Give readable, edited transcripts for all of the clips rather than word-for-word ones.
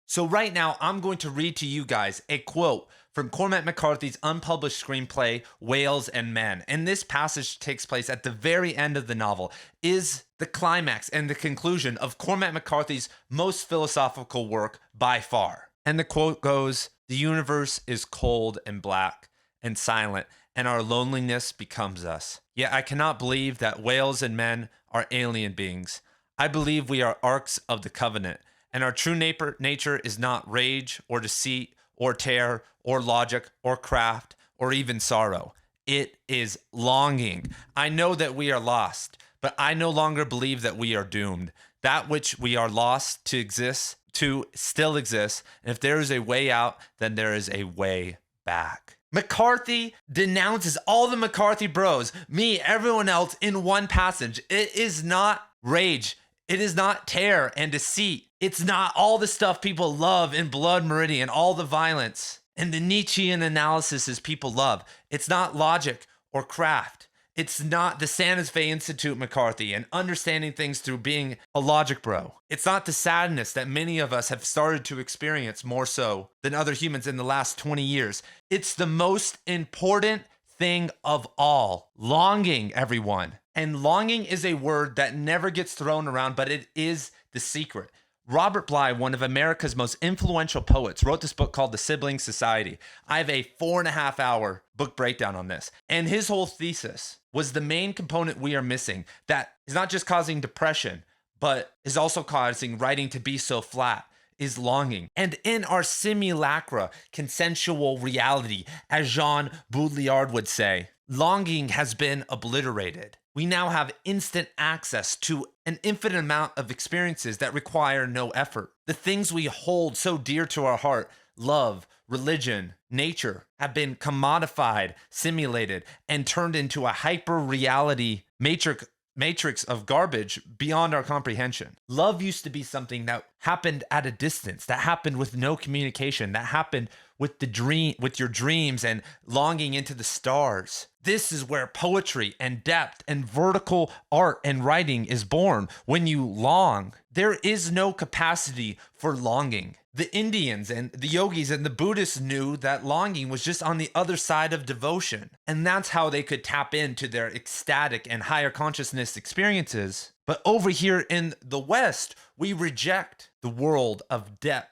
So right now, I'm going to read to you guys a quote from Cormac McCarthy's unpublished screenplay, Whales and Men. And this passage takes place at the very end of the novel, is the climax and the conclusion of Cormac McCarthy's most philosophical work by far. And the quote goes, "The universe is cold and black and silent, and our loneliness becomes us. Yet I cannot believe that whales and men are alien beings. I believe we are arks of the covenant, and our true nature is not rage or deceit or terror or logic or craft or even sorrow. It is longing. I know that we are lost, but I no longer believe that we are doomed. That which we are lost to exist, to still exists. And if there is a way out, then there is a way back." McCarthy denounces all the McCarthy bros, me, everyone else, in one passage. It is not rage. It is not terror and deceit. It's not all the stuff people love in Blood Meridian, all the violence and the Nietzschean analysis people love. It's not logic or craft. It's not the Santa Fe Institute McCarthy and understanding things through being a logic bro. It's not the sadness that many of us have started to experience more so than other humans in the last 20 years. It's the most important thing of all. Longing, everyone. And longing is a word that never gets thrown around, but it is the secret. Robert Bly, one of America's most influential poets, wrote this book called The Sibling Society. I have a 4.5-hour book breakdown on this. And his whole thesis was the main component we are missing that is not just causing depression, but is also causing writing to be so flat, is longing. And in our simulacra, consensual reality, as Jean Baudrillard would say, longing has been obliterated. We now have instant access to an infinite amount of experiences that require no effort. The things we hold so dear to our heart, love, religion, nature, have been commodified, simulated, and turned into a hyper reality matrix of garbage beyond our comprehension. Love used to be something that happened at a distance, that happened with no communication, that happened with your dreams and longing into the stars. This is where poetry and depth and vertical art and writing is born. When you long, there is no capacity for longing. The Indians and the yogis and the Buddhists knew that longing was just on the other side of devotion. And that's how they could tap into their ecstatic and higher consciousness experiences. But over here in the West, we reject the world of depth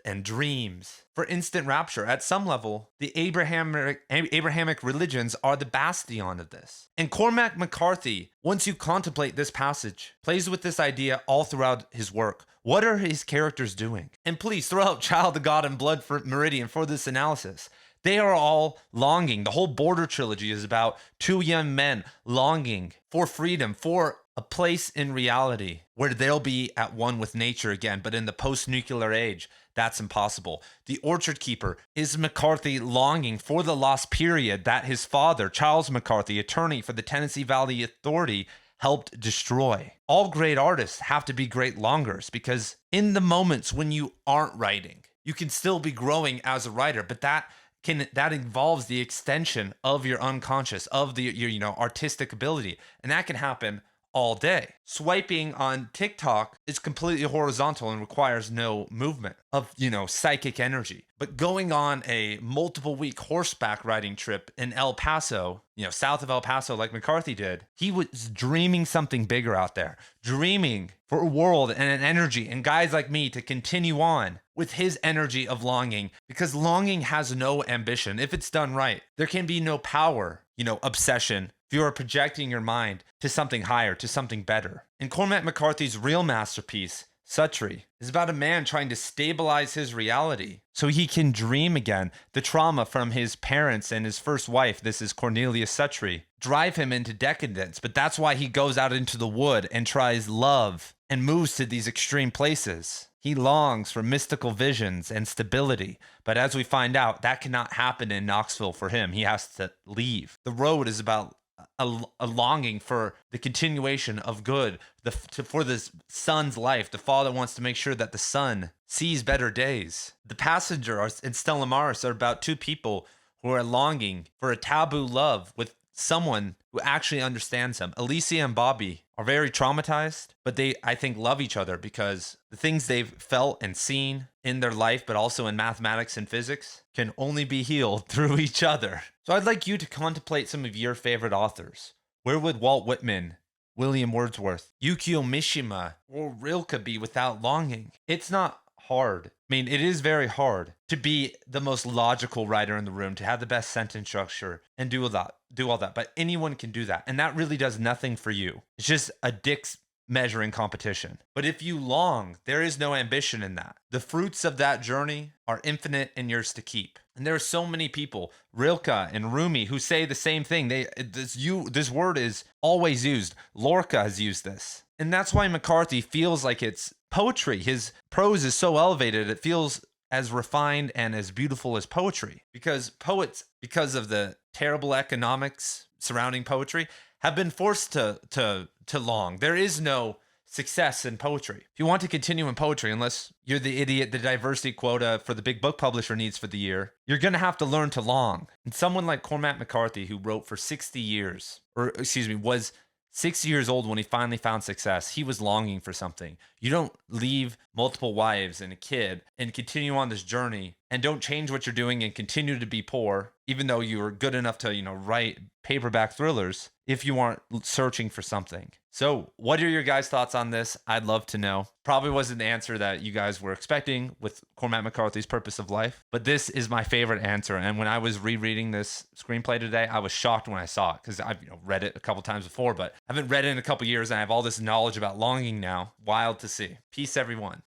and dreams for instant rapture. At some level, the Abrahamic religions are the bastion of this. And Cormac McCarthy, once you contemplate this passage, plays with this idea all throughout his work. What are his characters doing? And please throw out Child of God and Blood Meridian for this analysis. They are all longing. The whole Border trilogy is about two young men longing for freedom, for a place in reality where they'll be at one with nature again. But in the post-nuclear age, that's impossible. The Orchard Keeper is McCarthy longing for the lost period that his father, Charles McCarthy, attorney for the Tennessee Valley Authority, helped destroy. All great artists have to be great longers because in the moments when you aren't writing, you can still be growing as a writer, but that involves the extension of your unconscious, of your artistic ability, and that can happen all day. Swiping on TikTok is completely horizontal and requires no movement of, psychic energy. But going on a multiple week horseback riding trip in El Paso, south of El Paso, like McCarthy did, he was dreaming something bigger out there, dreaming for a world and an energy and guys like me to continue on with his energy of longing, because longing has no ambition. If it's done right, there can be no power, obsession, if you are projecting your mind to something higher, to something better. And Cormac McCarthy's real masterpiece, Suttree, is about a man trying to stabilize his reality so he can dream again. The trauma from his parents and his first wife, this is Cornelia Suttree, drive him into decadence. But that's why he goes out into the wood and tries love and moves to these extreme places. He longs for mystical visions and stability, but as we find out, that cannot happen in Knoxville for him. He has to leave. The road is about a longing for the continuation of good, for the son's life. The father wants to make sure that the son sees better days. The Passenger and Stella Maris are about two people who are longing for a taboo love with someone who actually understands them. Alicia and Bobby are very traumatized, but they, I think, love each other because the things they've felt and seen in their life, but also in mathematics and physics, can only be healed through each other. So I'd like you to contemplate some of your favorite authors. Where would Walt Whitman, William Wordsworth, Yukio Mishima, or Rilke be without longing? It's not hard. I mean, it is very hard to be the most logical writer in the room, to have the best sentence structure and do all that. But anyone can do that. And that really does nothing for you. It's just a dick's measuring competition. But if you long, there is no ambition in that. The fruits of that journey are infinite and yours to keep. And there are so many people, Rilke and Rumi, who say the same thing. This word is always used. Lorca has used this. And that's why McCarthy feels like it's poetry. His prose is so elevated, it feels as refined and as beautiful as poetry. Because poets, because of the terrible economics surrounding poetry, have been forced to long. There is no success in poetry. If you want to continue in poetry, unless you're the idiot the diversity quota for the big book publisher needs for the year, you're going to have to learn to long. And someone like Cormac McCarthy, who wrote for 60 years, was 60 years old when he finally found success, he was longing for something. You don't leave multiple wives and a kid and continue on this journey and don't change what you're doing and continue to be poor, even though you were good enough to, write paperback thrillers, if you aren't searching for something. So what are your guys' thoughts on this? I'd love to know. Probably wasn't the answer that you guys were expecting with Cormac McCarthy's Purpose of Life, but this is my favorite answer. And when I was rereading this screenplay today, I was shocked when I saw it, because I've read it a couple times before, but I haven't read it in a couple years, and I have all this knowledge about longing now. Wild to see. Peace, everyone.